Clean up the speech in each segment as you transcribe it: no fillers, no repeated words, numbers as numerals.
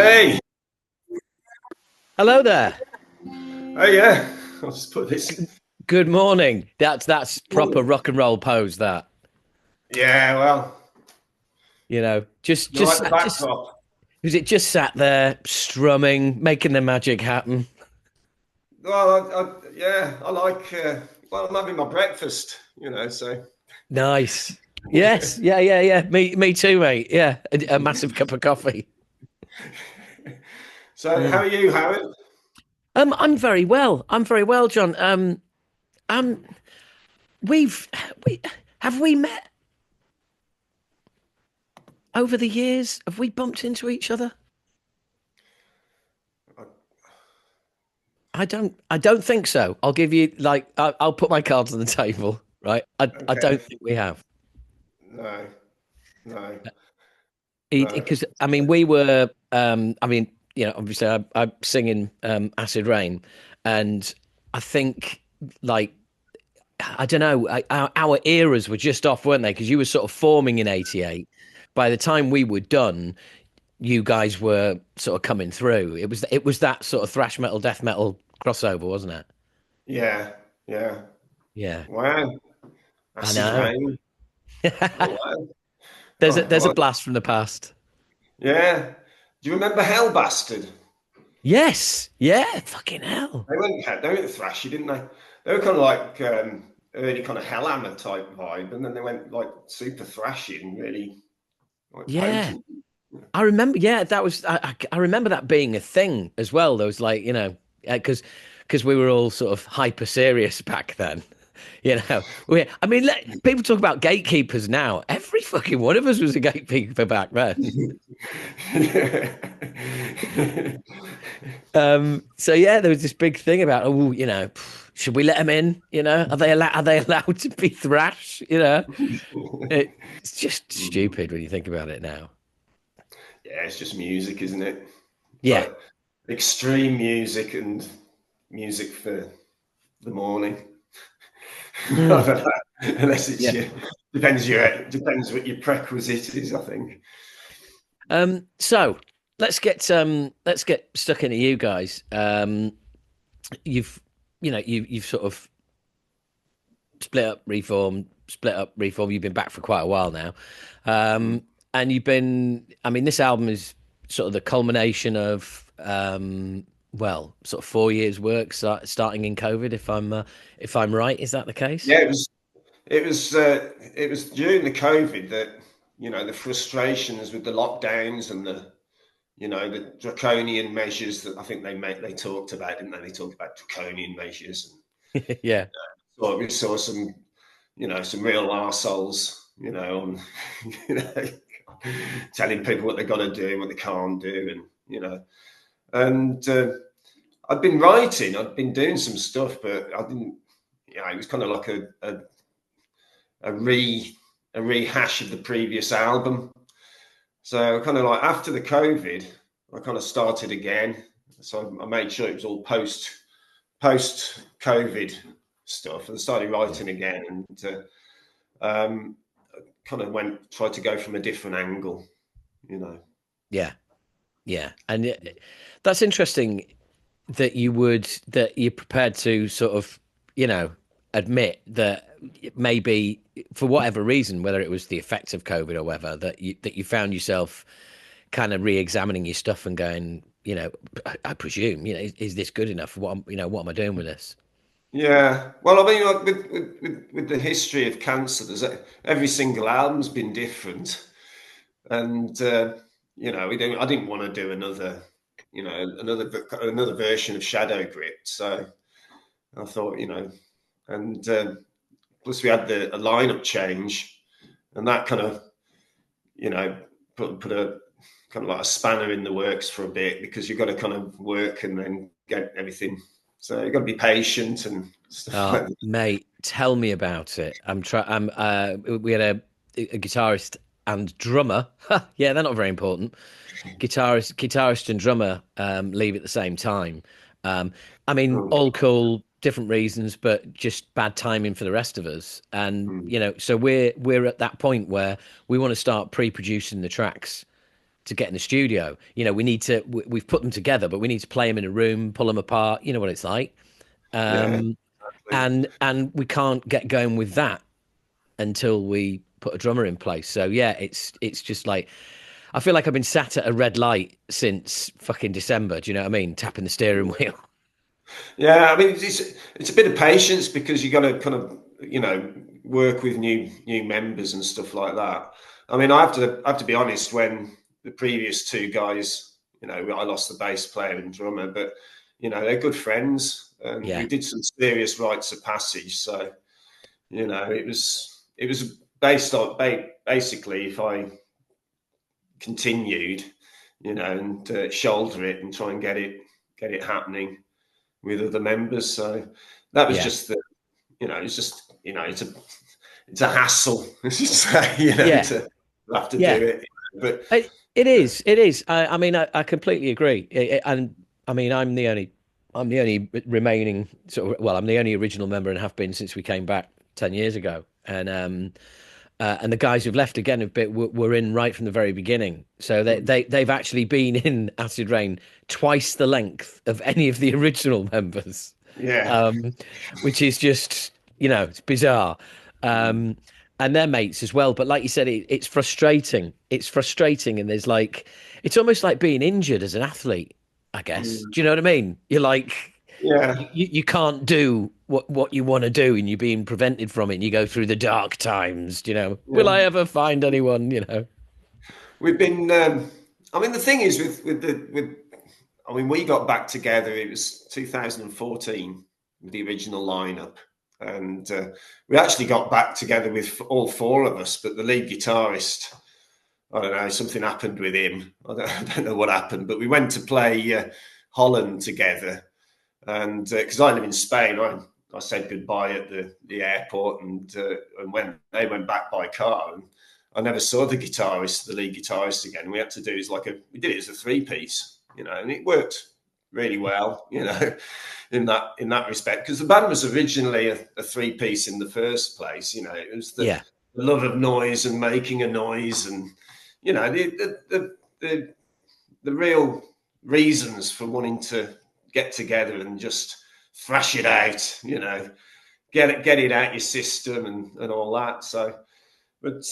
Hey, Hello there. oh yeah, I'll just put this. Good morning. That's proper Morning. rock and roll pose. That Yeah, well, just you like just the sat- just backdrop? was it just sat there strumming, making the magic happen. Well, yeah, I like. Well, I'm having my breakfast, so Nice. Yes. Yeah. Yeah. Yeah. Me too, mate. Yeah. A massive cup of coffee. so how Mm. are you, Howard? I'm very well. I'm very well, John. Um, we've we have we met over the years? Have we bumped into each other? I don't think so. I'll give you I'll put my cards on the table, right? I Okay, don't think we have. no, no, no. Because I mean, we were, obviously I'm singing Acid Rain, and I think like I don't know, our eras were just off, weren't they? Because you were sort of forming in '88. By the time we were done, you guys were sort of coming through. It was that sort of thrash metal, death metal crossover, wasn't it? Yeah, yeah. Yeah, Wow, I acid know. rain. Oh wow. There's a Oh, blast from the past. yeah. Do you remember Hell Bastard? Yes, yeah, fucking hell. They went thrashy, didn't they? They were kind of like early kind of Hellhammer type vibe, and then they went like super thrashy and really like Yeah. potent. I remember, yeah, that was. I remember that being a thing as well. There was like, because we were all sort of hyper serious back then. I mean, people talk about gatekeepers now. Every fucking one of us was a gatekeeper back then. So yeah, there was this big thing about, oh, should we let them in? Are they allowed to be thrash? It's just Mm. stupid when you think about it now. Yeah, it's just music, isn't it? It's Yeah. like extreme music and music for the morning. Mm. Unless it's Yeah. your depends what your prerequisite is, I think. So let's get stuck into you guys. You've you've sort of split up, reformed. You've been back for quite a while now, Mm. and you've been. I mean, this album is sort of the culmination of sort of 4 years' work, starting in COVID. If I'm right, is that the case? Yeah, it was during the COVID that the frustrations with the lockdowns and the draconian measures that I think they talked about, didn't they? They talked about draconian measures. And Yeah, so we saw some real arseholes, on, you know, telling people what they've got to do, what they can't do, and and I'd been writing, I'd been doing some stuff, but I didn't. It was kind of like a re a rehash of the previous album. So kind of like after the COVID, I kind of started again. So I made sure it was all post COVID stuff, and started yeah, writing again, and um, kind of tried to go from a different angle, you know. yeah, yeah. And that's interesting that you're prepared to sort of, you know, admit that maybe for whatever reason, whether it was the effects of COVID or whether that you found yourself kind of re-examining your stuff and going, I presume, is this good enough? What am I doing with this? Yeah, well, I mean, like with the history of cancer, every single album's been different, and I didn't want to do another version of Shadow Grip, so I thought, and plus we had a lineup change, and that kind of put a kind of like a spanner in the works for a bit because you've got to kind of work and then get everything. So you've got to be patient and stuff Oh, like that. mate, tell me about it. We had a guitarist and drummer. Yeah, they're not very important. Guitarist and drummer leave at the same time. Um, I mean, Mm, all cool, different reasons, but just bad timing for the rest of us. And mm, so we're at that point where we want to start pre-producing the tracks to get in the studio. You know, we've put them together, but we need to play them in a room, pull them apart. You know what it's like. Yeah, Um, exactly. and we can't get going with that until we put a drummer in place. So yeah, it's just like I feel like I've been sat at a red light since fucking December. Do you know what I mean? Tapping the steering wheel. Yeah, I mean, it's a bit of patience because you got to kind of, work with new members and stuff like that. I mean, I have to be honest. When the previous two guys, I lost the bass player and drummer, but they're good friends, and we Yeah, did some serious rites of passage. So it was based on basically if I continued, and shoulder it and try and get it happening with other members. So that was yeah, just it's just it's a hassle, as you say, yeah, to have to do yeah. it. But It is. It is. I mean, I completely agree. And I mean, I'm the only remaining sort of. Well, I'm the only original member and have been since we came back 10 years ago. And the guys who've left again were in right from the very beginning. So they've actually been in Acid Rain twice the length of any of the original members, yeah, um, which is just it's bizarre. Um, and they're mates as well. But like you said, it's frustrating. It's frustrating, and there's like it's almost like being injured as an athlete, I guess. Do you know what I mean? You're like yeah, you can't do what you want to do, and you're being prevented from it. And you go through the dark times. Will I yeah. ever find anyone? We've been. I mean, the thing is with. I mean, we got back together. It was 2014 with the original lineup, and we actually got back together with all four of us. But the lead guitarist, I don't know, something happened with him. I don't know what happened, but we went to play Holland together, and because I live in Spain, I said goodbye at the airport, and when they went back by car, and I never saw the lead guitarist again. We had to do we did it as a three-piece, and it worked really well, in that respect, because the band was originally a three-piece in the first place. It was the Yeah, love of noise and making a noise, and the real reasons for wanting to get together and just thrash it out, get it out your system and all that. So, but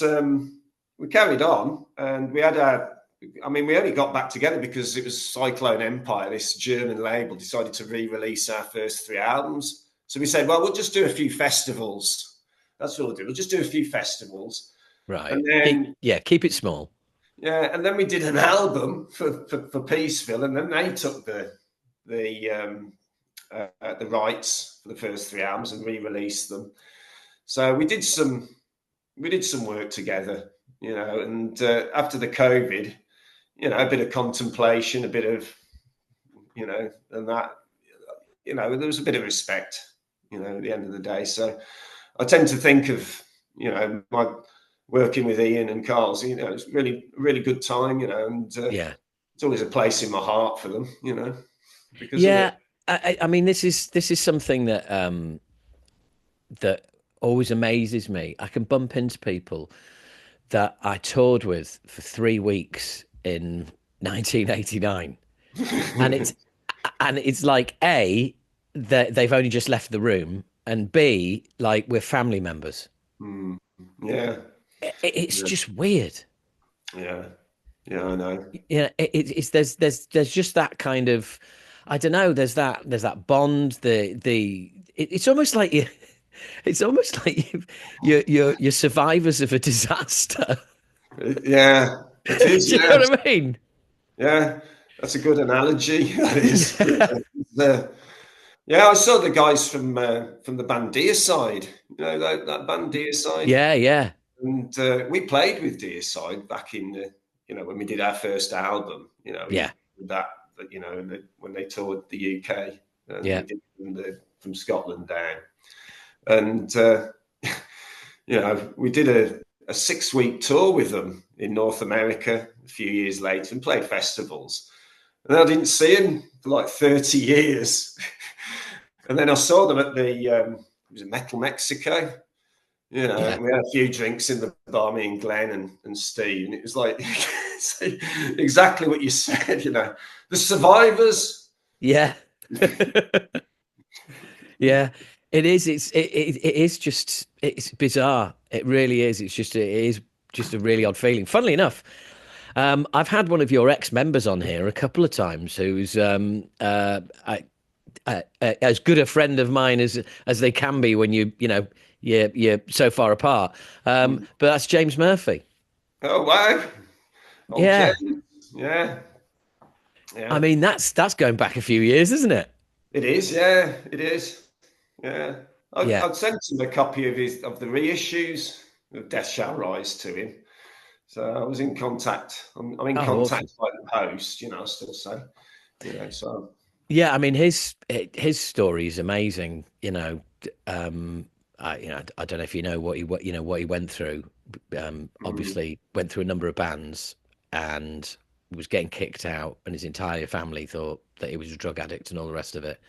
we carried on, and we had we only got back together because it was Cyclone Empire, this German label, decided to re-release our first three albums. So we said, well, we'll just do a few festivals. That's what we'll do. We'll just do a few festivals. right. And then Keep it small. yeah, and then we did an album for Peaceville, and then they took the rights for the first three albums and re-released them. So we did some work together, and after the COVID, a bit of contemplation, a bit of, and that, there was a bit of respect, at the end of the day. So I tend to think of, my working with Ian and Carl's, it's really, really good time, and Yeah, it's always a place in my heart for them, because of yeah. it. I mean, this is something that always amazes me. I can bump into people that I toured with for 3 weeks in 1989, and it's like A, that they've only just left the room, and B, like we're family members. Mm, yeah, It's yeah, just weird. yeah, yeah, I know. It's there's just that kind of I don't know. There's that bond. It's almost like you. It's almost like you're survivors of a disaster. Yeah, it is. Do you Yeah, know what I mean? yeah, that's a good analogy. That is. Yeah, Yeah, I saw the guys from the band Deicide. That band Deicide, yeah, yeah, and we played with Deicide back in when we did our first album. We yeah, did that. When they toured the UK, and yeah. we did from Scotland down, and we did a 6-week tour with them in North America a few years later and played festivals. And I didn't see them for like 30 years. And then I saw them at it was Metal Mexico. Yeah. We had a few drinks in the bar, me and Glenn and Steve, and it was like exactly what you said. The survivors. Yeah. Yeah, it is. It is just it's bizarre. It really is. It is just a really odd feeling. Funnily enough, I've had one of your ex-members on here a couple of times who's as good a friend of mine as they can be when you're so far apart. But that's James Murphy. Oh wow, old Yeah, James. Yeah, I yeah. mean that's going back a few years, isn't it? It is. Yeah, it is. Yeah. Yeah. I'd sent him a copy of the reissues of Death Shall Rise to him. So I was in contact. I'm in Oh, awesome. contact by the post. I still say. So. Yeah, I mean his story is amazing. I don't know if you know what he went through. Mm, Obviously went through a number of bands and was getting kicked out, and his entire family thought that he was a drug addict and all the rest of it,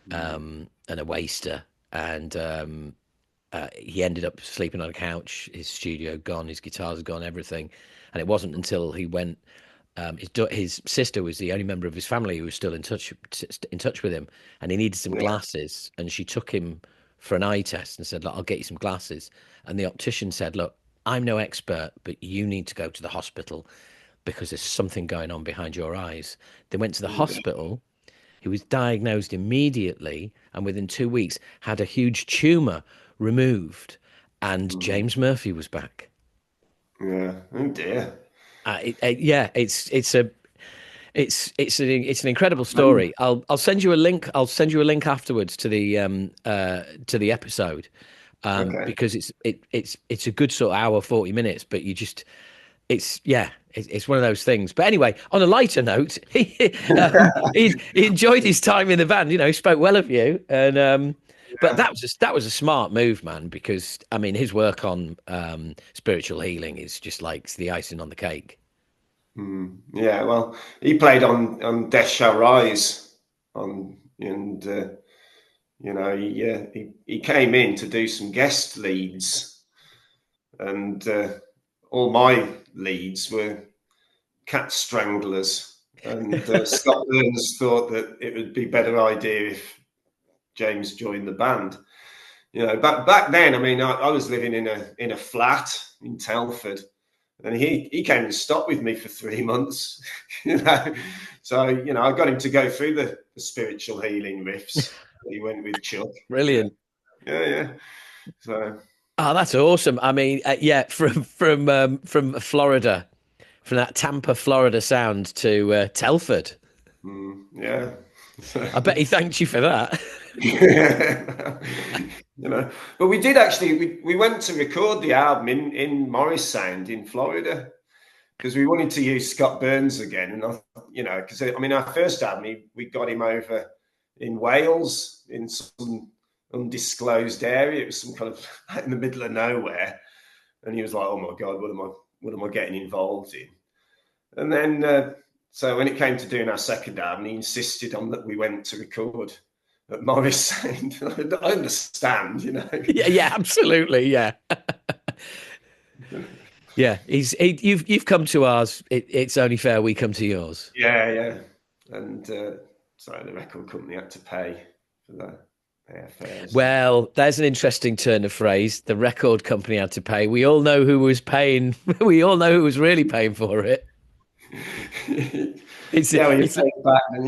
mm, and a waster. And he ended up sleeping on a couch. His studio gone, his guitars gone, everything. And it wasn't until he went. His sister was the only member of his family who was still in touch with him, and he needed some yeah. glasses. And she took him for an eye test and said, "Look, I'll get you some glasses." And the optician said, "Look, I'm no expert, but you need to go to the hospital because there's something going on behind your eyes." They went to the Yeah. hospital. He was diagnosed immediately, and within 2 weeks had a huge tumor removed. And Mm, James Murphy was back. yeah. Oh dear. Yeah, it's an incredible story. I'll send you a link. I'll send you a link afterwards to the episode, Okay. because it's a good sort of hour 40 minutes. But it's one of those things. But anyway, on a lighter note, he enjoyed his time in the band. He spoke well of you, and but Yeah. that was a smart move, man. Because I mean, his work on spiritual healing is just like it's the icing on the cake. Yeah. Well, he played on Death Shall Rise and he came in to do some guest leads, and all my leads were cat stranglers. And Scott Burns thought that it would be a better idea if James joined the band. Back then, I mean, I was living in a flat in Telford, and he came and stopped with me for 3 months. So I got him to go through the spiritual healing riffs. He went with Chuck. Yeah, Brilliant. yeah, yeah. So Oh, that's awesome. I mean, yeah, from Florida, from that Tampa, Florida sound to Telford. yeah. I bet he thanked you for that. Yeah. But we did actually. We went to record the album in Morris Sound in Florida because we wanted to use Scott Burns again, and because I mean, our first album, we got him over in Wales in some undisclosed area. It was some kind of in the middle of nowhere, and he was like, "Oh my God, what am I getting involved in?" And then, so when it came to doing our second album, he insisted on that we went to record at Morris Sound. I understand. Yeah, yeah, absolutely, yeah, yeah. You've come to ours. It's only fair we come to yours. Yeah, yeah. And so the record company had to pay for the airfares. Well, there's an interesting turn of phrase. The record company had to pay. We all know who was paying. We all know who was really paying for it. It's Yeah, well, you it's pay it back, then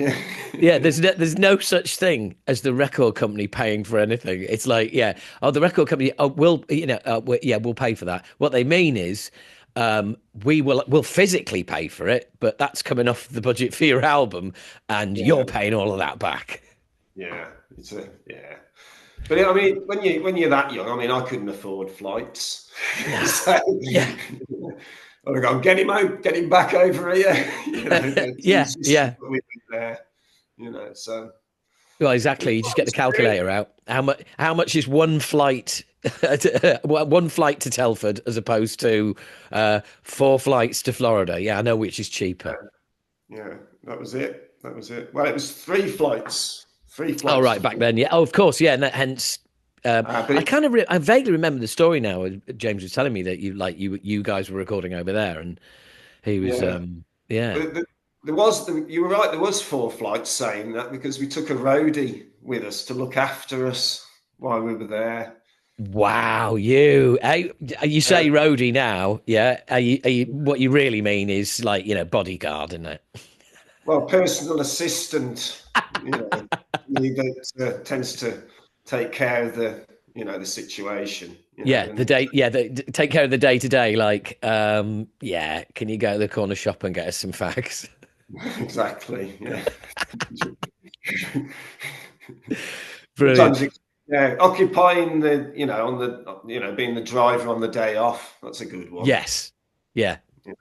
Yeah, you. there's no such thing as the record company paying for anything. It's like, yeah, oh, the record company, oh, we'll pay for that. What they mean is, we'll physically pay for it, but that's coming off the budget for your album, and Yeah, you're paying all of that back. yeah. Yeah. But I mean, when you're that young, I mean, I couldn't afford flights, No, so yeah, I go get him out, get him back over here. He yeah, insisted yeah. that we were there. So Well, it was exactly. You just quite get an the experience. calculator out. How much is one flight, one flight to Telford as opposed to four flights to Florida? Yeah, I know which is cheaper. Yeah, that was it. That was it. Well, it was three flights. Three Oh, flights right, to back Florida. then, yeah. Oh, of course, yeah. And hence, But I I vaguely remember the story now. James was telling me that you guys were recording over there, and He was, Yeah. yeah. There was, you were right, there was 4 flights saying that because we took a roadie with us to look after us while we were there. Wow, you Uh, say roadie now, yeah? What you really mean is like, bodyguard, isn't it? well, personal assistant, that tends to take care of the situation, Yeah, the and day, yeah, take care of the day to day. Like, yeah, can you go to the corner shop and get us some fags? exactly, yeah. Brilliant. Sometimes, yeah, occupying on being the driver on the day off. That's a good one. Yes. Yeah. Yeah.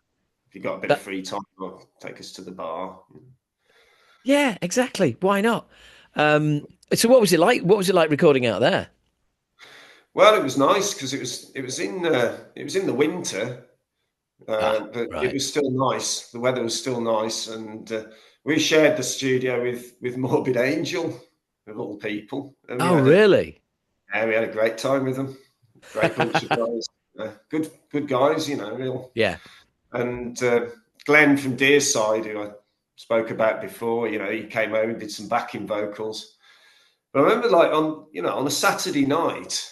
If you got a bit of That, free time, well, take us to the bar. yeah, exactly. Why not? Um, so what was it like? What was it like recording out there? Well, it was nice because it was in the winter, Ah, but it right. was still nice. The weather was still nice, and we shared the studio with Morbid Angel, of all people, and Oh, really? we had a great time with them. Great bunch of guys, good guys, real. Yeah. And Glenn from Deerside, who I spoke about before, he came over and did some backing vocals. But I remember, like on a Saturday night,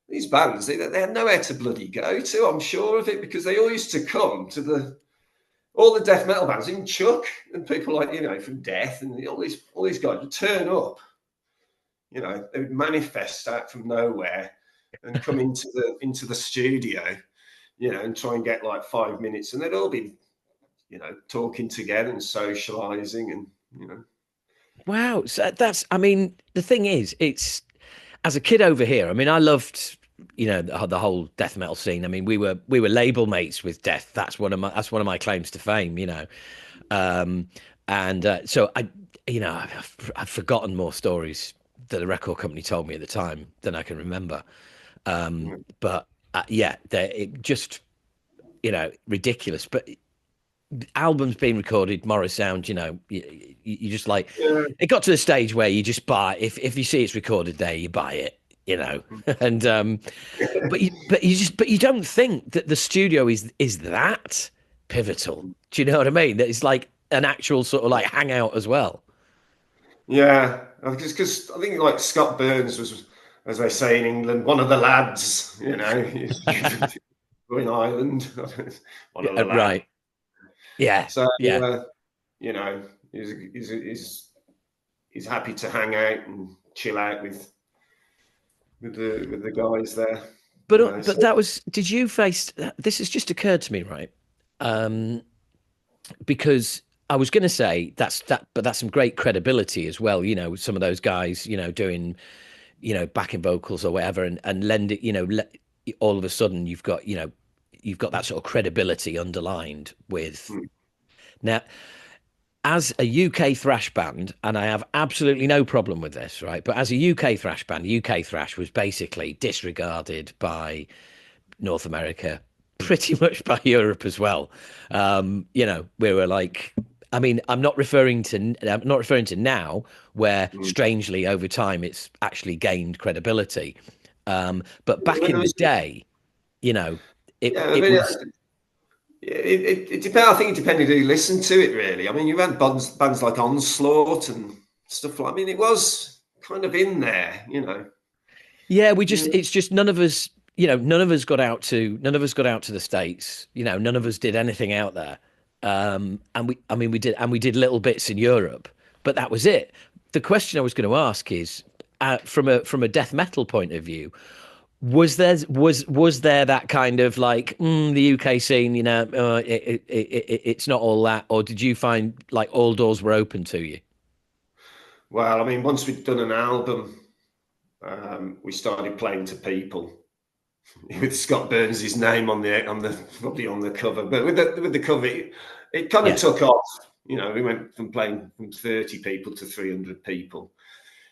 these bands they had nowhere to bloody go to. I'm sure of it because they all used to come to all the death metal bands, even Chuck and people like from Death and all these guys would turn up. They would manifest out from nowhere and come into the studio, and try and get like 5 minutes, and they'd all be talking together and socializing, and Wow. So I mean, the thing is, it's as a kid over here. I mean, I loved, the whole death metal scene. I mean, we were label mates with Death. That's one of my claims to fame. Um, and so I've forgotten more stories that the record company told me at the time than I can remember. But yeah, it just ridiculous. But albums being recorded, Morris Sound, you just like yeah. it got to the stage where you just buy if you see it's recorded there, you buy it, and but you don't think that the studio is that pivotal. Do you know what I mean? That it's like an actual sort of like hangout as well. Yeah, because I think like Scott Burns was, as they say in England, one of the lads. In Ireland, one of Yeah, the lads. right. Yeah, So yeah. you know, he's happy to hang out and chill out with the guys there. But So that was. Did you face? This has just occurred to me, right? Um, because I was going to say but that's some great credibility as well. Some of those guys, doing, backing vocals or whatever, and lend it. All of a sudden you've got that sort of credibility underlined with mm, now as a UK thrash band, and I have absolutely no problem with this, right? But as a UK thrash band, UK thrash was basically disregarded by North America, pretty much by Europe as well. We were like, I mean, I'm not referring to now, where mm. strangely over time it's actually gained credibility. But back in the Yeah, day, you know, it I it mean, was it depends. I think it depended who listened to it, really. I mean, you had bands like Onslaught and stuff like. I mean, it was kind of in there. yeah, Yeah. it's just none of us got out to the States. None of us did anything out there. And we did little bits in Europe, but that was it. The question I was going to ask is, from a death metal point of view, was there that kind of like the UK scene, it's not all that, or did you find like all doors were open to you? Well, I mean, once we'd done an album, we started playing to people with Scott Burns' name on the probably on the cover, but with the cover, it kind of Yeah. took off. We went from playing from 30 people to 300 people.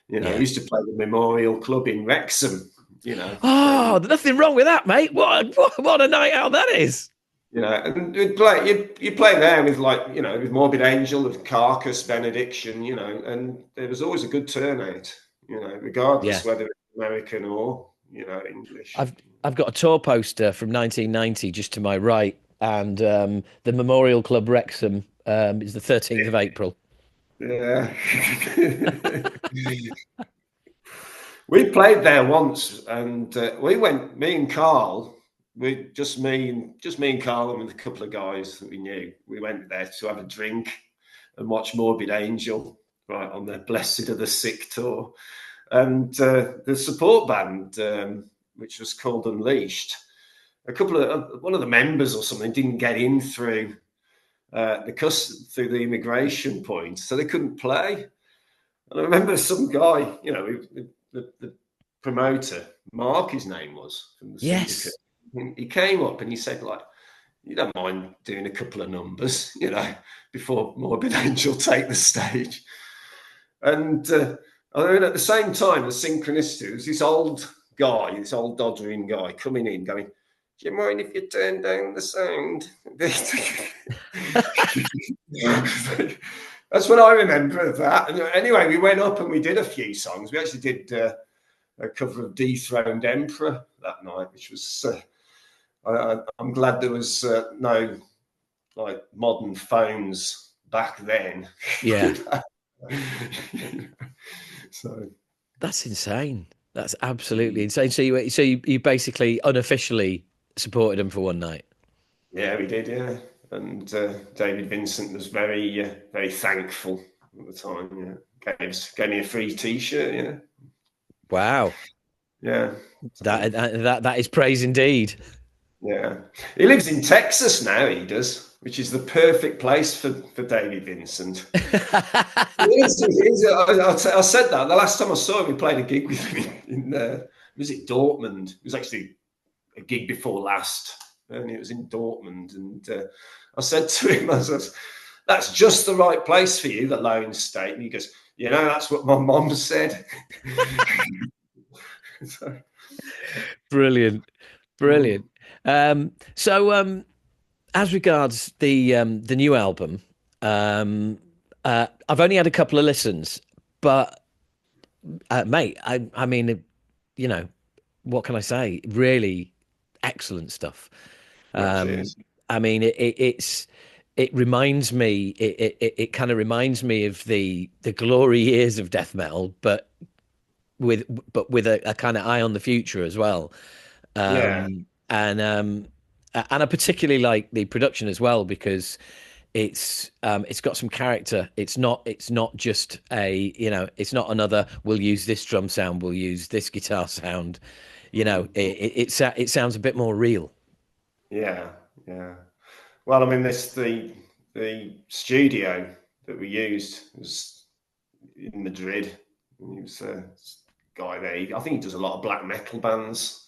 We Yeah. used to play the Memorial Club in Wrexham. You know, Oh, there's nothing wrong with that, mate. What a night out that is. and you'd play there with with Morbid Angel, with Carcass, Benediction, and there was always a good turnout. Yeah. Regardless whether it's American or English. I've I've got a tour poster from 1990 just to my right, and the Memorial Club Wrexham is the 13th of April. Yeah. We played there once, and we went. Me and Carl, we just me and Carl, and with a couple of guys that we knew. We went there to have a drink and watch Morbid Angel, right, on their Blessed of the Sick tour, and the support band, which was called Unleashed. One of the members or something didn't get in through through the immigration point, so they couldn't play. And I remember some guy, the promoter, Mark, his name was, from the syndicate. Yes. He came up and he said, like, you don't mind doing a couple of numbers, before Morbid Angel take the stage. And I mean, at the same time, the synchronicity, there was this old guy, this old doddering guy coming in going, do you mind if you turn down the sound? That's what I remember of that. And anyway, we went up and we did a few songs. We actually did a cover of Dethroned Emperor that night, which was, I'm glad there was no like modern phones back then. Yeah. So That's insane. That's absolutely insane. So you basically unofficially supported him for one night. yeah, we did, yeah. And David Vincent was very thankful at the time. Yeah, gave me a free T-shirt. Yeah, Wow. yeah. That is praise indeed. Yeah, he lives in Texas now. He does, which is the perfect place for David Vincent. I said that the last time I saw him, we played a gig with him in was it Dortmund? It was actually a gig before last, and it was in Dortmund. And I said to him, I said, "That's just the right place for you, the Lone State." And he goes, "That's what my mom said." Brilliant. So as regards the new album, I've only had a couple of listens, but mate, I mean, what can I say? Really excellent stuff. I mean, it reminds me, it kind of reminds me of the glory years of death metal, but with a kind of eye on the future as well. Yeah, And I particularly like the production as well because it's got some character. It's not just it's not another. We'll use this drum sound. We'll use this guitar sound. It sounds a bit more real. yeah. Well, I mean, the studio that we used was in Madrid. He was a guy there. I think he does a lot of black metal bands.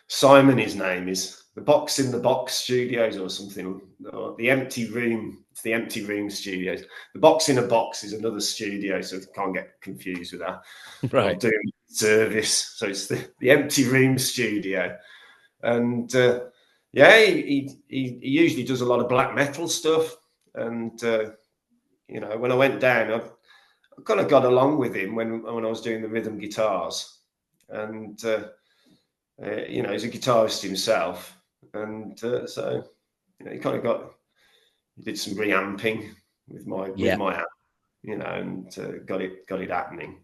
Simon, his name is. The Box in the Box Studios or something. Or the Empty Room. It's the Empty Room Studios. The Box in a Box is another studio, so can't get confused with that. Right. I'm doing service. So it's the Empty Room Studio. And he usually does a lot of black metal stuff. And, when I went down, I kind of got along with him when I was doing the rhythm guitars. And, he's a guitarist himself. And so he did some reamping with my amp, and got it happening.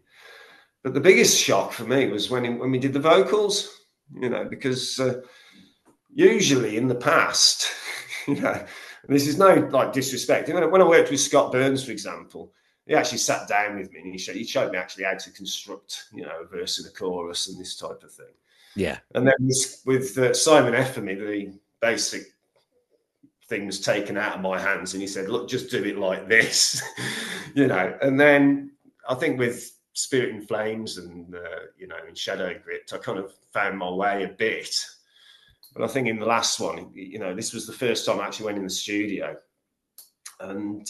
But the biggest shock for me was when we did the vocals, because usually in the past, this is no like disrespect. When I worked with Scott Burns, for example, he actually sat down with me and he showed me actually how to construct, a verse and a chorus and this type of thing. Yeah. And then with Simon Effermy, the basic thing was taken out of my hands and he said, look, just do it like this, And then I think with Spirit in Flames and, in Shadow Grip, I kind of found my way a bit. But I think in the last one, this was the first time I actually went in the studio and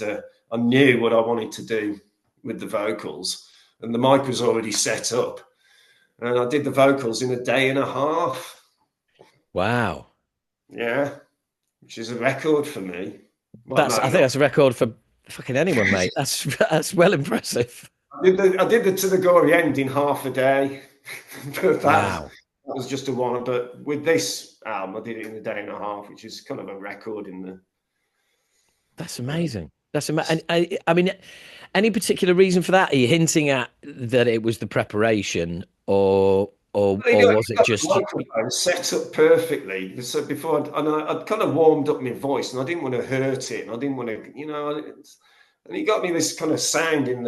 I knew what I wanted to do with the vocals and the mic was already set up. And I did the vocals in a day and a half. Wow. Yeah, which is a record for me. I think that's a record for fucking anyone, mate. That's well impressive. I did the To the Gory End in half a day. Wow. that was just a one. But with this album, I did it in a day and a half, which is kind of a record in the. That's amazing. That's amazing. And I mean, any particular reason for that? Are you hinting at that it was the preparation, or was it Got the just microphone set up perfectly. So before, I'd kind of warmed up my voice, and I didn't want to hurt it, and I didn't want to, and he got me this kind of sound in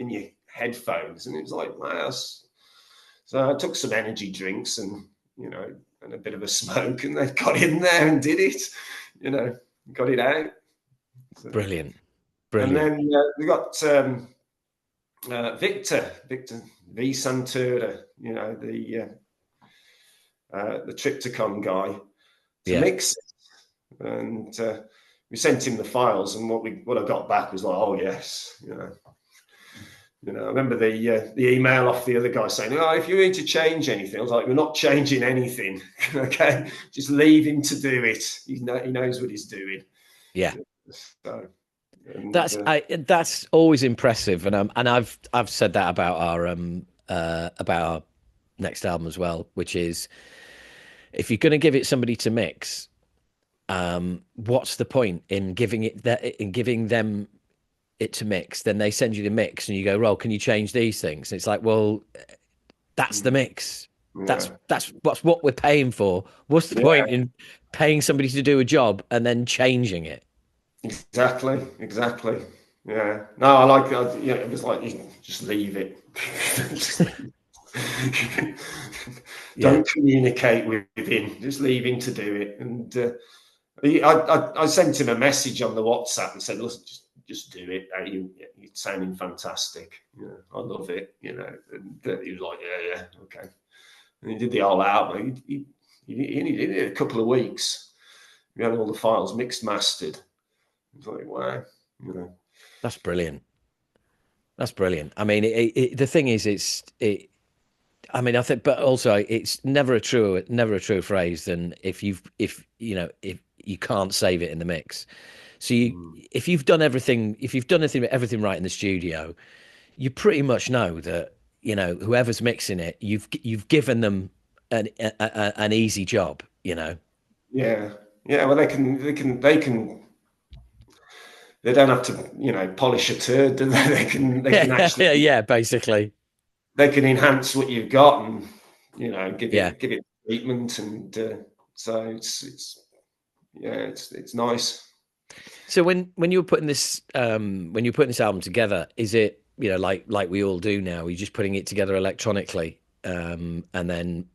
your headphones, and it was like, wow. So I took some energy drinks and and a bit of a smoke, and they got in there and did it, got it out. So, brilliant? and Brilliant. then we got Victor V Santura, the Triptychon guy, to Yeah. mix it, and we sent him the files, and what I got back was like, oh yes, I remember the email off the other guy saying, oh, if you need to change anything, I was like, we're not changing anything, okay, just leave him to do it. He knows what he's doing. Yeah. So, that's always impressive, and I've said that about our next album as well, which is if you're going to give it somebody to mix, what's the point in giving them it to mix? Then they send you the mix, and you go, "Well, can you change these things?" And it's like, well, that's the mix. yeah. That's what we're paying for. What's the point in paying somebody to do a job and then changing it? Exactly. Yeah. No, I like it. Yeah, it was like you just leave it. Don't communicate with him. Just leave him to do it. And I sent him a message on the WhatsApp and said, "Listen, just do it. You're sounding fantastic. I love it. And he was like, yeah, okay." And he did the whole album. He only did it a couple of weeks. We had all the files mixed, mastered. It's like, wow, That's brilliant. That's brilliant. I mean, the thing is, I mean, I think, but also, it's never a true phrase than if you can't save it in the mix. So if you've done everything right in the studio, you pretty much know that whoever's mixing it, you've given them an easy job. Yeah. Well, they don't have to, polish a turd, do they? They can actually, Yeah, basically. they can enhance what you've got and, give Yeah. it treatment. And so it's nice. So when you were putting this album together, is it like we all do now? You're just putting it together electronically, and then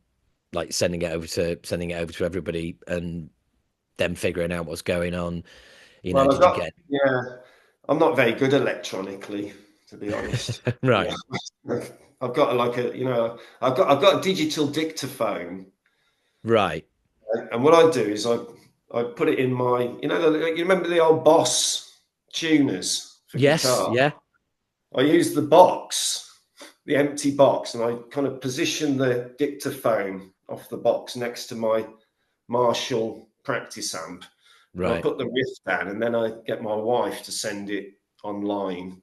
like sending it over to everybody, and them figuring out what's going on. Well, Did you get I'm not very good electronically, to be honest. right? I've got I've got a digital dictaphone, Right. and what I do is I put it in my, you remember the old Boss tuners for Yes. guitar? Yeah. I use the box, the empty box, and I kind of position the dictaphone off the box next to my Marshall practice amp. And I Right. put the riff down, and then I get my wife to send it online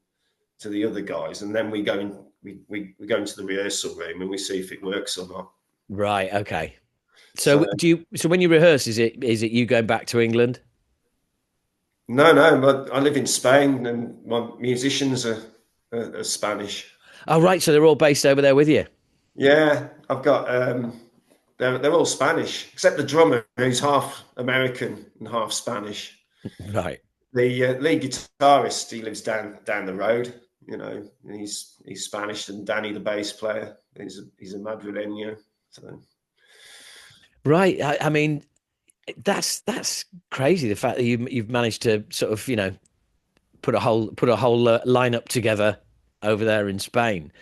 to the other guys, and then we go into the rehearsal room and we see if it works or not. Right. Okay. So So when you rehearse, is it you going back to England? no, but I live in Spain, and my musicians are Spanish. Oh, right. So they're all based over there with you. Yeah, I've got they're all Spanish except the drummer, who's half American and half Spanish. Right. The lead guitarist, he lives down the road. He's Spanish, and Danny, the bass player, he's a Madrileño. So Right. I mean, that's crazy. The fact that you've managed to sort of put a whole lineup together over there in Spain.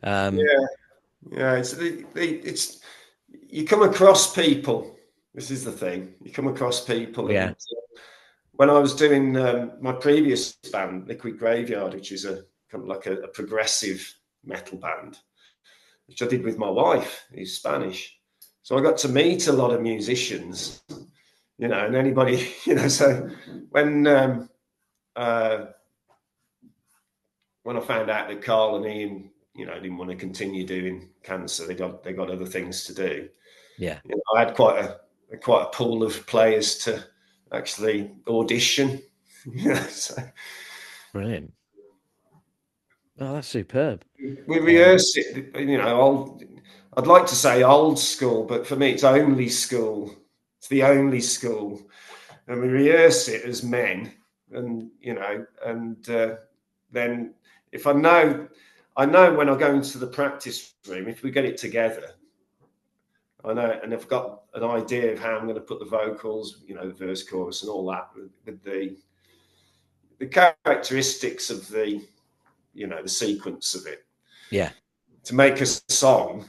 yeah, it's you come across people. This is the thing. You come across people, Yeah. and when I was doing my previous band, Liquid Graveyard, which is a kind of like a progressive metal band, which I did with my wife, who's Spanish. So I got to meet a lot of musicians, and anybody, So when when I found out that Carl and Ian didn't want to continue doing cancer. They got other things to do. Yeah. I had quite a pool of players to actually audition. So Brilliant. Oh, that's superb. we rehearse it. I'd like to say old school, but for me, it's only school. It's the only school, and we rehearse it as men. And then if I know when I go into the practice room, if we get it together, I know, and I've got an idea of how I'm going to put the vocals, the verse, chorus, and all that, with the characteristics of the sequence of it. Yeah. To make a song,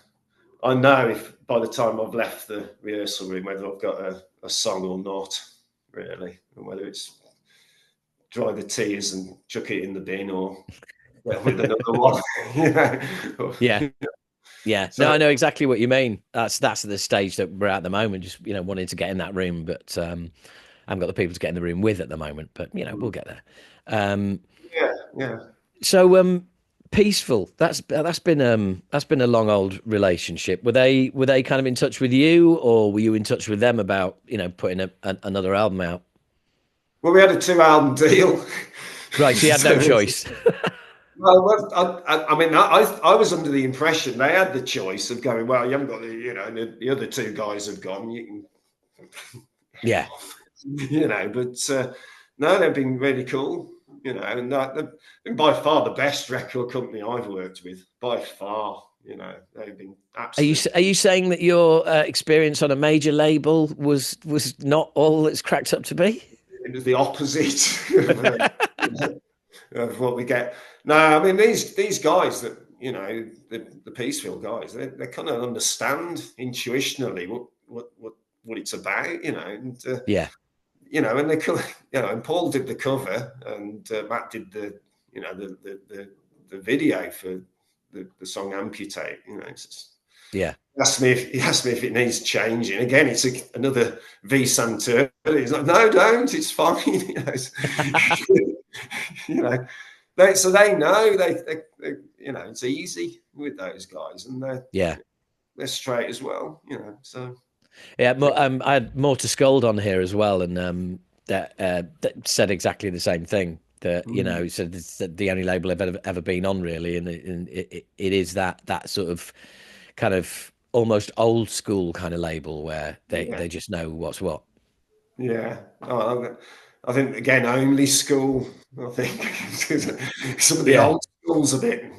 I know if by the time I've left the rehearsal room whether I've got a song or not, really, and whether it's dry the tears and chuck it in the bin or with another one. Yeah. Yeah. So, no, I know exactly what you mean. That's the stage that we're at the moment, just wanting to get in that room, but I haven't got the people to get in the room with at the moment, but we'll get there. Yeah. So Peaceful, that's been a long old relationship. Were they kind of in touch with you, or were you in touch with them about putting another album out? Well, we had a 2-album deal. Right, so you had no choice. Well, I was under the impression they had the choice of going, well, you haven't got the other two guys have gone, you can, yeah, but no, they've been really cool, and they've been by far the best record company I've worked with, by far. They've been absolutely. Are you saying that your experience on a major label was not all it's cracked up to be? It was the opposite of what we get. No, I mean these guys that the Peaceville guys, they kind of understand intuitionally what it's about, and yeah, and they could, and Paul did the cover, and Matt did the video for the song Amputate. yeah. He asked me if it needs changing. Again, it's another V Santurni. He's like, no, don't. It's fine. So they know they it's easy with those guys, and they're straight as well. So yeah. I had More to Scold on here as well, and that said exactly the same thing. That said it's the only label I've ever been on, really, and it is that sort of kind of almost old school kind of label where they just know what's what. Yeah. I think again only school. I think some of the old schools a bit,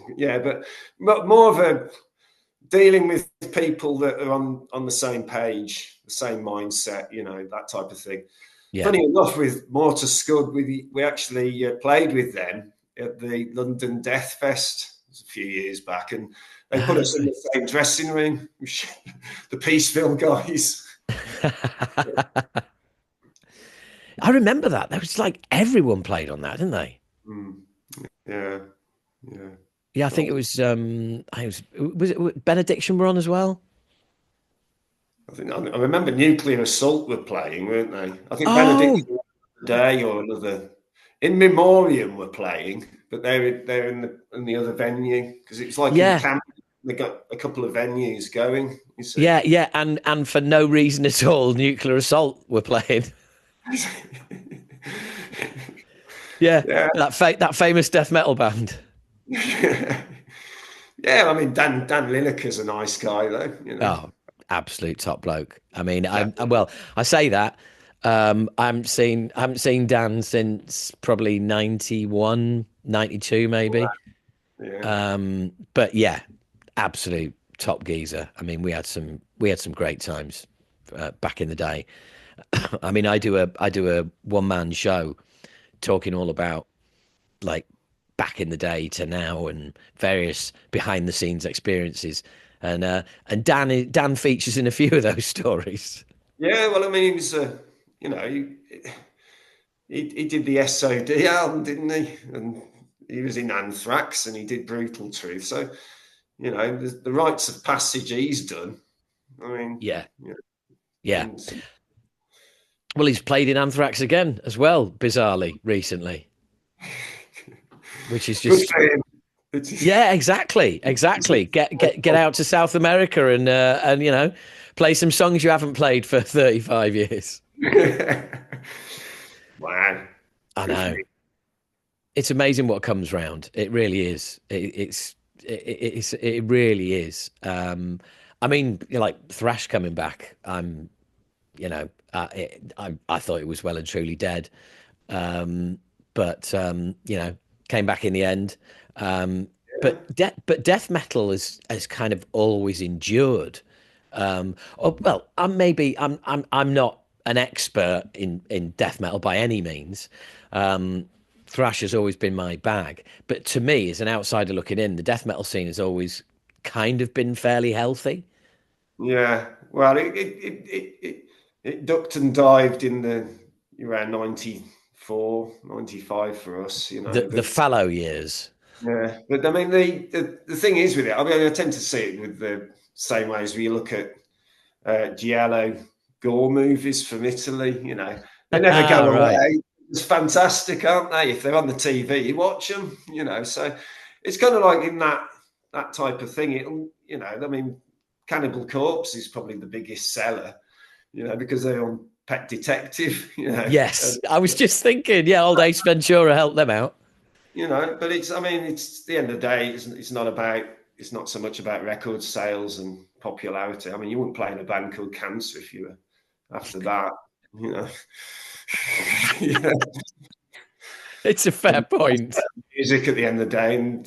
but more of a dealing with people that are on the same page, the same mindset, that type of thing. Yeah. Funny enough, with More to Scud, we actually played with them at the London Death Fest a few years back, and they put us in the same dressing room, the Peaceville guys. I remember that. There was like everyone played on that, didn't they? Yeah. Yeah, I think it was. Was it Benediction were on as well? I remember Nuclear Assault were playing, weren't they? I think Benediction Day or another. In Memoriam were playing, but they're in the other venue because it's like in camp. They got a couple of venues going. You see. Yeah, and for no reason at all, Nuclear Assault were playing. yeah, that famous death metal band. Yeah, I mean Dan Lineker's a nice guy though. Oh, absolute top bloke. I mean, I say that. I haven't seen Dan since probably 91, 92 maybe. Yeah. But yeah, absolute top geezer. I mean, we had some great times back in the day. I mean, I do a one-man show talking all about like back in the day to now and various behind the scenes experiences. And Dan features in a few of those stories. Yeah, well, I mean, he was he did the SOD album, didn't he? And he was in Anthrax, and he did Brutal Truth. So, the rites of passage he's done. I mean, yeah. Well, he's played in Anthrax again as well, bizarrely recently, which is just Yeah, exactly, exactly. Get out to South America and play some songs you haven't played for 35 years. Wow, I good for know. you. It's amazing what comes round. It really is. It really is. I mean, like thrash coming back. I thought it was well and truly dead. But came back in the end. Um, Yeah, but death metal has kind of always endured. Well, I'm not an expert in death metal by any means. Thrash has always been my bag, but to me, as an outsider looking in, the death metal scene has always kind of been fairly healthy. yeah. Well, it ducked and dived in the around 94, 95 for us, The but fallow years. yeah, but I mean the thing is with it. I mean, I tend to see it with the same way as we look at giallo gore movies from Italy. They never Ah, go right. away. It's fantastic, aren't they? If they're on the TV, you watch them. So it's kind of like in that type of thing. I mean, Cannibal Corpse is probably the biggest seller. Because they're on Pet Detective. Yes, I was just thinking. Yeah, old Ace Ventura helped them out. But I mean, it's the end of the day. It's not so much about record sales and popularity. I mean, you wouldn't play in a band called Cancer if you were after that, you know. Yeah. It's a fair point. Music at the end of the day, and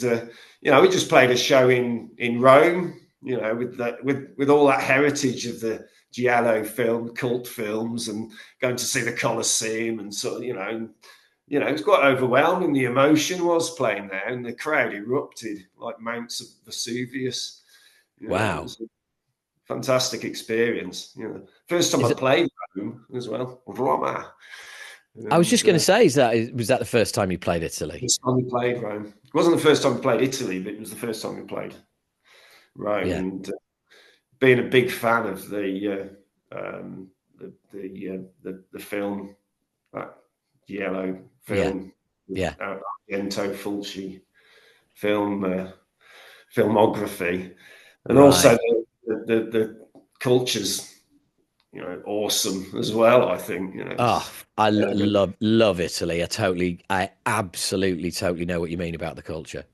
we just played a show in Rome, with all that heritage of the giallo film, cult films, and going to see the Colosseum, and sort of, it was quite overwhelming. The emotion was playing there, and the crowd erupted like mounts of Vesuvius. It Wow. was a fantastic experience. First time Is I it? played Rome as well, Roma, I was and just going to say, was that the first time you played Italy? first time we played Rome. It wasn't the first time we played Italy, but it was the first time we played Rome. Yeah, And being a big fan of the film, that yellow yeah, film, yeah, Argento Fulci film filmography, and also right. the culture's awesome as well. I think Oh, it's I urban. love Italy. I absolutely, totally know what you mean about the culture.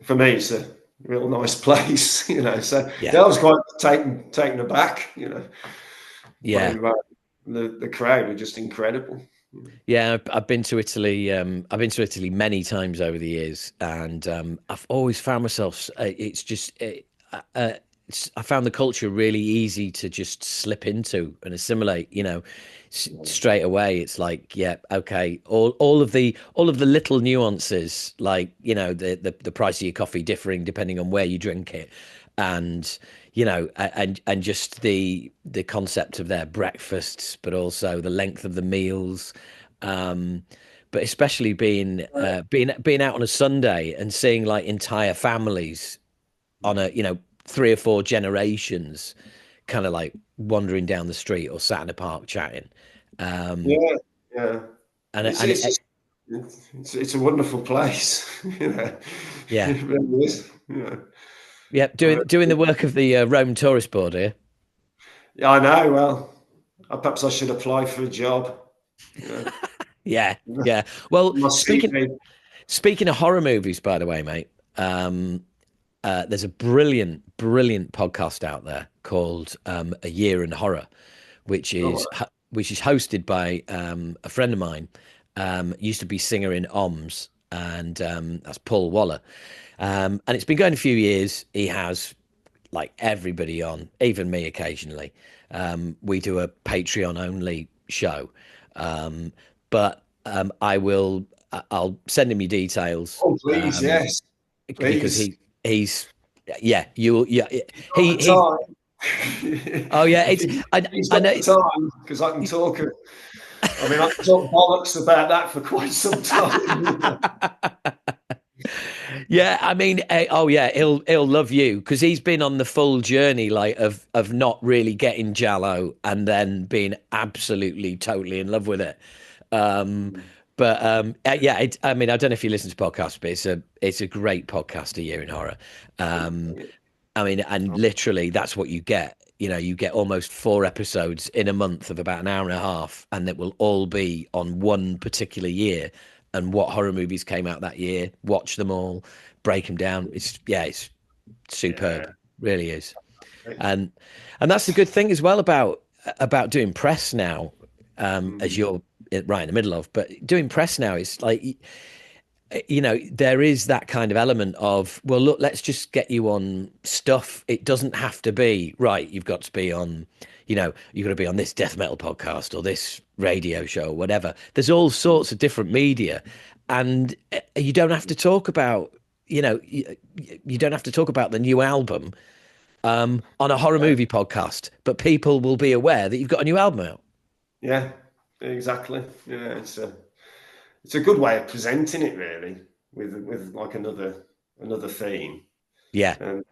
For me, it's a real nice place. So Yeah, yeah, I was quite taken aback. yeah, By the crowd were just incredible. yeah. I've been to Italy. I've been to Italy many times over the years, and I've always found myself. It's just. I found the culture really easy to just slip into and assimilate. Straight away. It's like, yeah, okay. All of the little nuances, like the price of your coffee differing depending on where you drink it, and and just the concept of their breakfasts, but also the length of the meals. Um, but especially being out on a Sunday and seeing like entire families on a 3 or 4 generations kind of like wandering down the street or sat in a park chatting. Um, Yeah, yeah. and It's and it's it, just it's a wonderful place. yeah, It really is. yeah, Uh, doing the work of the Rome Tourist Board here. yeah, I know. Well, perhaps I should apply for a job. You know, Yeah, yeah. Well, my speaking CV. speaking of horror movies, by the way, mate, there's a brilliant podcast out there called A Year in Horror, which Oh, is which is hosted by a friend of mine, used to be singer in OMS, and that's Paul Waller. And it's been going a few years. He has like everybody on, even me occasionally. We do a Patreon only show, but I'll send him your details oh, please, yes, because please. he's yeah you yeah Got the he time. oh yeah If it's he's I got know the time, because I can talk. I mean, I can talk bollocks about that for quite some time. yeah I mean oh yeah he'll love you because he's been on the full journey like of not really getting Jallo and then being absolutely totally in love with it. um But yeah, I mean, I don't know if you listen to podcasts, but it's a great podcast a year in horror. Um, I mean, and literally that's what you get. You know, you get almost 4 episodes in a month of about an hour and a half, and it will all be on one particular year and what horror movies came out that year. Watch them all, break them down. It's superb, Yeah. really is. And that's the good thing as well about doing press now, as Mm. you're right in the middle of. But doing press now is like, there is that kind of element of, well, look, let's just get you on stuff. It doesn't have to be right. You've got to be on, you've got to be on this death metal podcast or this radio show or whatever. There's all sorts of different media, and you don't have to talk about, you don't have to talk about the new album on a horror movie podcast, but people will be aware that you've got a new album out. Yeah, exactly. Yeah, it's a good way of presenting it, really, with like another theme. Yeah, And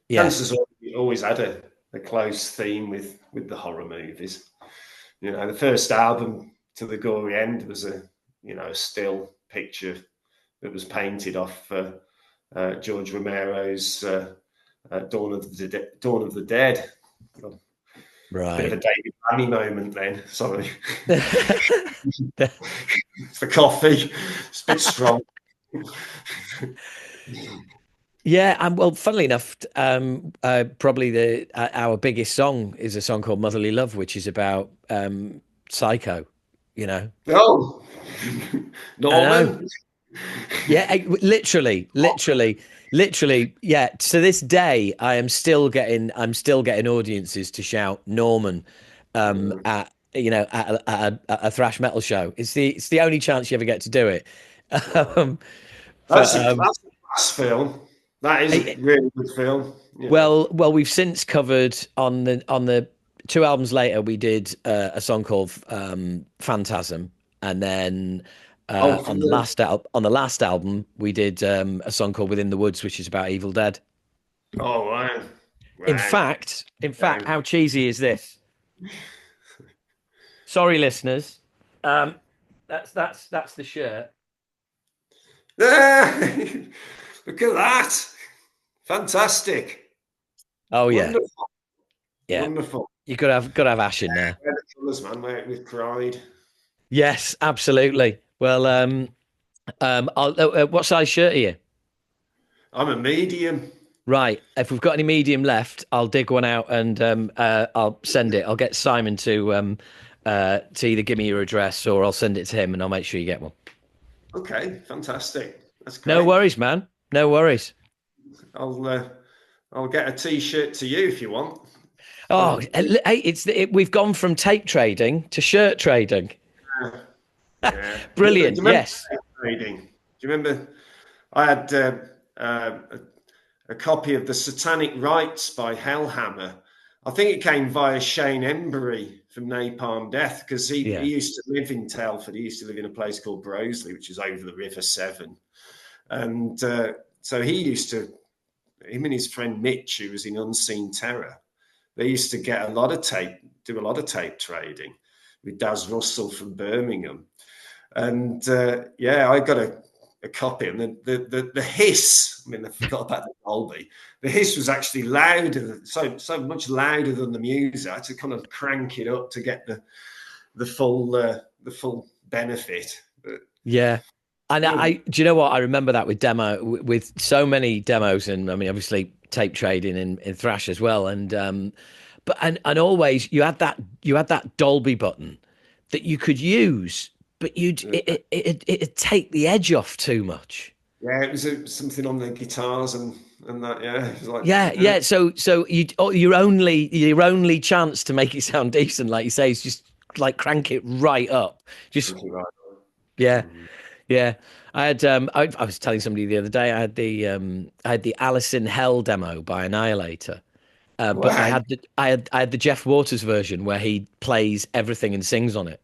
yeah. Cancer's always had a close theme with the horror movies. You know, the first album, To the Gory End, was a still picture that was painted off George Romero's Dawn of the Dead. Bit of a Right. David Bowie moment then. Sorry. It's the coffee. It's a bit strong. Yeah, and well, funnily enough, probably our biggest song is a song called "Motherly Love," which is about Psycho. You know, Oh, I know. Norman. Yeah, literally. Yeah. To this day, I'm still getting audiences to shout Norman at a thrash metal show. It's the only chance you ever get to do it. Um, but That's a class film. That is a I, really good film. well, we've since covered on the 2 albums later. We did a song called Phantasm, and then Oh, on from the the last album we did a song called Within the Woods, which is about Evil Dead. oh wow, In wow. fact, Okay. how cheesy is this? Sorry, listeners. Um, that's the shirt. Look at that! Fantastic, Oh yeah, wonderful, yeah. wonderful. You gotta have Ash in there. Wear the colours, man. Wear it with pride. Yes, absolutely. Well, what size shirt are you? I'm a medium. Right. If we've got any medium left, I'll dig one out and I'll send it. I'll get Simon to either give me your address or I'll send it to him and I'll make sure you get one. Okay, fantastic. That's No great. worries, man. No worries. I'll get a T-shirt to you if you want. Oh, Um, hey, we've gone from tape trading to shirt trading. yeah. Do you Brilliant. remember Yes. reading? Do you remember? I had uh, a copy of The Satanic Rites by Hellhammer. I think it came via Shane Embury from Napalm Death because he Yeah. used to live in Telford. He used to live in a place called Broseley, which is over the River Severn. And so him and his friend Mitch, who was in Unseen Terror, they used to get do a lot of tape trading with Daz Russell from Birmingham. And I got a copy, and the hiss. I mean, I forgot about the Dolby. The hiss was actually louder, so much louder than the music. I had to kind of crank it up to get the full benefit. But, Yeah. And do you know what? I remember that with so many demos, and I mean, obviously tape trading in thrash as well. And but always you had that Dolby button that you could use, but it'd take the edge off too much. yeah, it was something on the guitars and that. Yeah, it was like Yeah. So your only chance to make it sound decent, like you say, is just like crank it right up. Just right. yeah. Yeah, I was telling somebody the other day I had the Alice in Hell demo by Annihilator, but I Wow, had the Jeff Waters version where he plays everything and sings on it,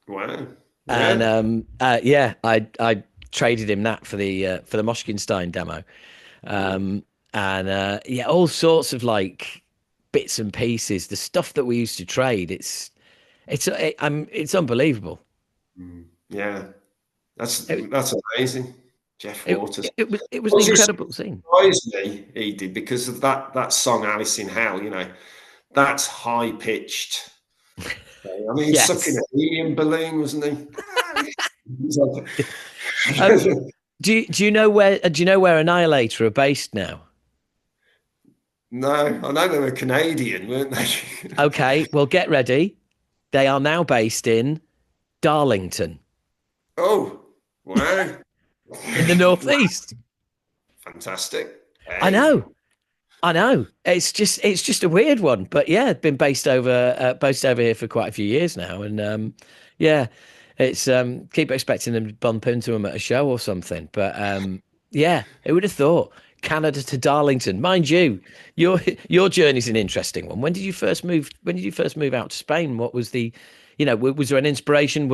wow, and yeah. yeah, I traded him that for the Moshkinstein demo, and yeah, all sorts of like bits and pieces, the stuff that we used to trade. It's unbelievable. Yeah, It, that's amazing. Jeff it, Waters. it was an Also incredible scene. surprised me, he did, because of that song Alice in Hell. That's high pitched. I mean, he's sucking Yes. a helium balloon, wasn't he? He's like- Um, do you know where Annihilator are based now? No, I know they were Canadian, weren't they? Okay, well get ready. They are now based in Darlington Oh, wow. in the northeast. Fantastic. I Hey. know. I know. It's just a weird one, but yeah, been based over here for quite a few years now, and yeah, it's keep expecting them to bump into them at a show or something. But yeah, who would have thought Canada to Darlington? Mind you, your your journey's an interesting one. When did you first move? When did you first move out to Spain? What was the, was there an inspiration?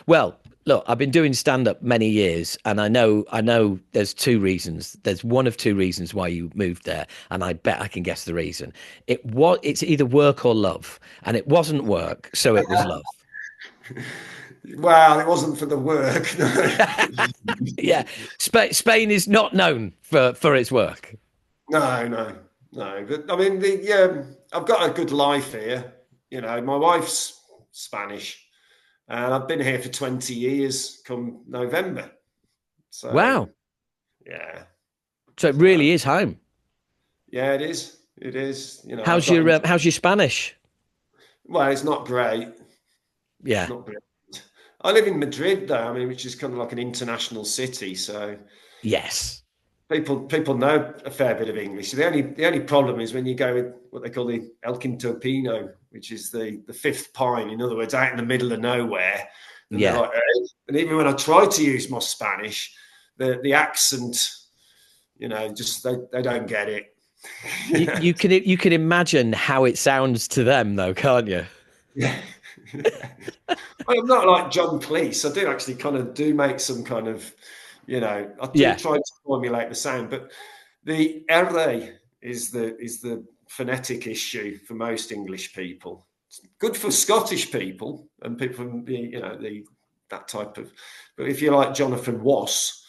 Well, look, I've been doing stand up many years, and I know there's two reasons. There's one of two reasons why you moved there, and I bet I can guess the reason. It's either work or love, and it wasn't work, so it was love. Well, it wasn't for the work. No, Yeah, Spain is not known for its work. no. But I mean, I've got a good life here. My wife's Spanish, and I've been here for 20 years come November. So, Wow, yeah. so it So, really is home. yeah, it is. It is. I've got How's your Spanish? well, it's not great. It's Yeah, not great. I live in Madrid, though. I mean, which is kind of like an international city. So yes, people know a fair bit of English. The only problem is when you go with what they call the El Quinto Pino, which is the fifth pine. In other words, out in the middle of nowhere, and they're yeah. like, "Hey." And even when I try to use my Spanish, the accent, just they don't get it. You can imagine how it sounds to them, though, can't you? Yeah. Well, I'm not like John Cleese. I do actually kind of do make some kind of, I do Yeah, try to formulate the sound, but the R is the phonetic issue for most English people. It's good for Scottish people and people from the that type of. But if you're like Jonathan Wass,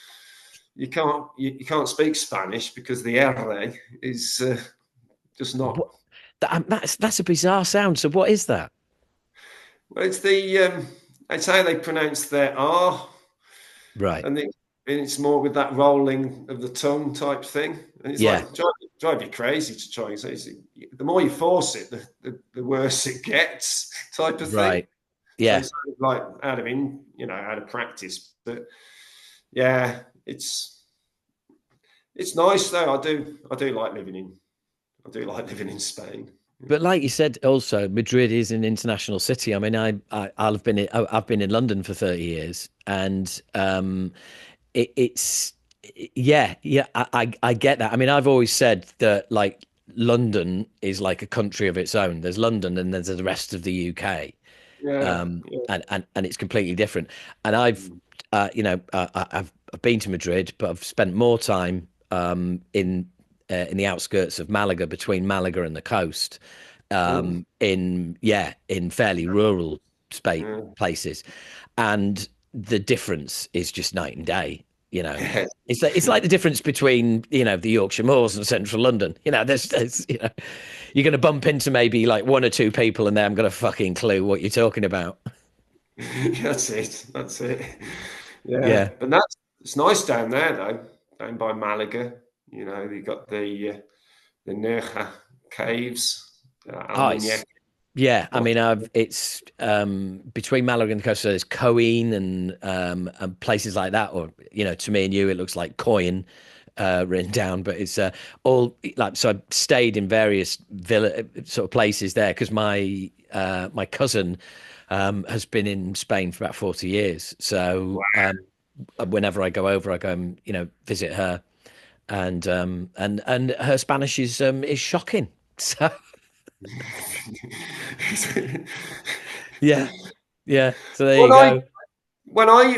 you can't speak Spanish because the R is just not. what, that's a bizarre sound. So what is that? Well, it's how they pronounce their R. Right. And it's more with that rolling of the tongue type thing. And it's Yeah. like drive you crazy to try and say. The more you force it, the worse it gets, type of thing. Right. So Yeah. it's like out of practice. But yeah, it's nice though. I do like living in Spain. But like you said, also Madrid is an international city. I mean, I've been in London for 30 years, and it's yeah. I get that. I mean, I've always said that like London is like a country of its own. There's London, and there's the rest of the UK, Yeah, yeah. and it's completely different. And I've been to Madrid, but I've spent more time in the outskirts of Malaga, between Malaga and the coast, Oh, in fairly rural yeah. places, and the difference is just night and day. You know, Yeah. it's like the difference between the Yorkshire Moors and central London. There's you're going to bump into maybe like one or two people, and they haven't got a fucking clue what you're talking about. That's it. That's it. Yeah, Yeah. but it's nice down there though, down by Malaga. You got the Nerja caves, Oh, Almuñécar. it's Yeah, I What? mean, it's between Malaga and the coast. So there's Coen and places like that, or to me and you, it looks like Coin written down, but it's all like. So I stayed in various villa sort of places there because my cousin has been in Spain for about 40 years. So whenever I go over, I go and visit her, and her Spanish is shocking. So yeah. Yeah, so there when you I go.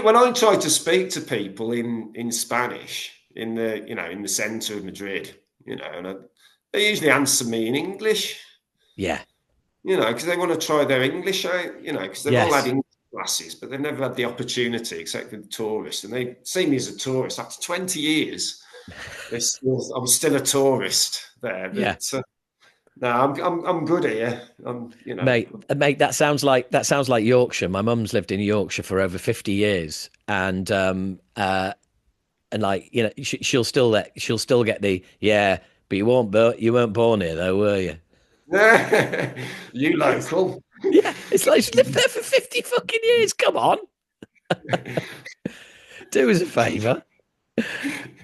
when I try to speak to people in Spanish in the centre of Madrid, and they usually answer me in English, Yeah. because they want to try their English out, because they've all had Yes. classes, but they've never had the opportunity except with the tourists. And they see me as a tourist after 20 years. I'm still a tourist there, Yeah. but no, I'm good here. Mate, that sounds like Yorkshire. My mum's lived in Yorkshire for over 50 years, and like she'll still get the yeah, but you weren't born here though, were you? You local. Yeah, it's like she's lived there for 50 fucking years. Come on, do us a favour.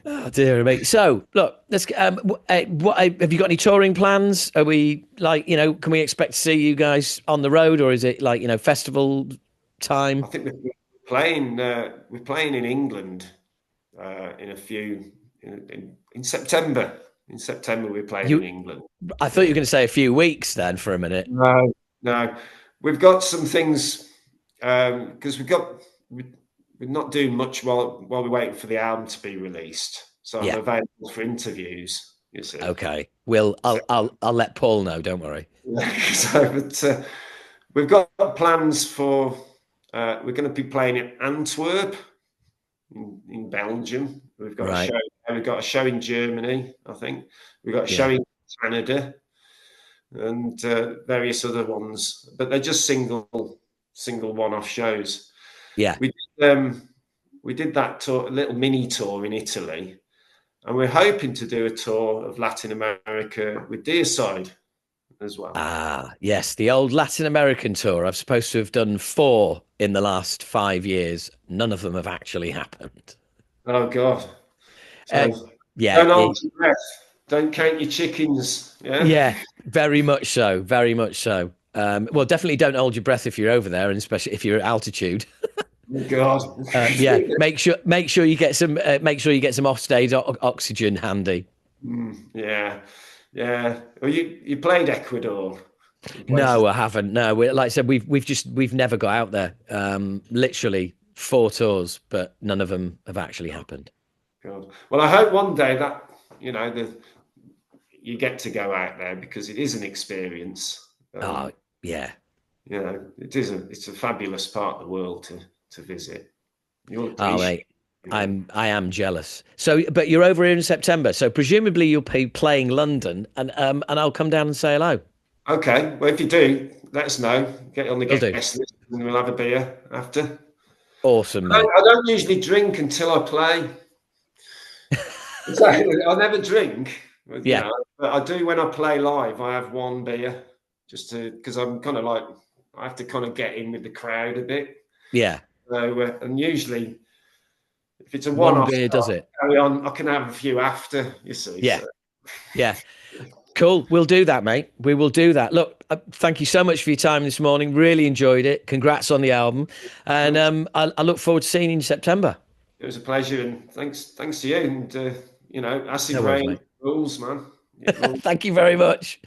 Oh dear me. So look, let's. What have you got any touring plans? Are we like Can we expect to see you guys on the road, or is it like festival I time? think we're playing in England in September. In September, we're playing in You, England. I thought you were going to say a few weeks then for a minute. No, no, we've got some things because we're not doing much while we're waiting for the album to be released. So I'm Yeah. available for interviews. You see. Okay. Well, I'll let Paul know. Don't worry. But we've got plans for. We're going to be playing in Antwerp, in Belgium. We've got a Right. show. We've got a show in Germany. I think we've got a show Yeah. in Canada and various other ones, but they're just single one-off shows. Yeah. We did that tour, a little mini tour in Italy, and we're hoping to do a tour of Latin America with Deicide as well. Ah, yes, the old Latin American tour. I'm supposed to have done 4 in the last 5 years. None of them have actually happened. Oh God! Uh, So yeah, don't hold your breath. Don't count your chickens. Yeah. yeah, very much so. Very much so. Well, definitely don't hold your breath if you're over there, and especially if you're at altitude. Oh God. Yeah, make sure you get some offstage oxygen handy. Yeah, yeah. Well, you played Ecuador. No, I haven't. No, like I said, we've never got out there. Literally 4 tours, but none of them have actually happened. God. Well, I hope one day that you get to go out there because it is an experience. Oh, yeah. It's a fabulous part of the world to visit. You'll Oh, appreciate. mate, I am jealous. So, but you're over here in September, so presumably you'll be playing London, and I'll come down and say hello. Okay. Well, if you do, let us know. Get on the Will do. guest list, and we'll have a beer after. Awesome, I mate. don't usually drink until I play. I never drink, Yeah, but I do when I play live. I have one beer just because I'm kind of like I have to kind of get in with the crowd a bit. yeah. So and usually if it's a One one-off, beer does it. carry on. I can have a few after. You see, Yeah, so. yeah. Cool. We'll do that, mate. We will do that. Look, thank you so much for your time this morning. Really enjoyed it. Congrats on the album, and I look forward to seeing you in September. It was a pleasure, and thanks to you. And acid No worries, rain mate. rules, man. It rules. Thank you very much.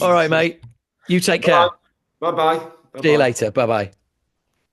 All right, mate. You take care. Bye bye. Bye See you bye. later. Bye bye.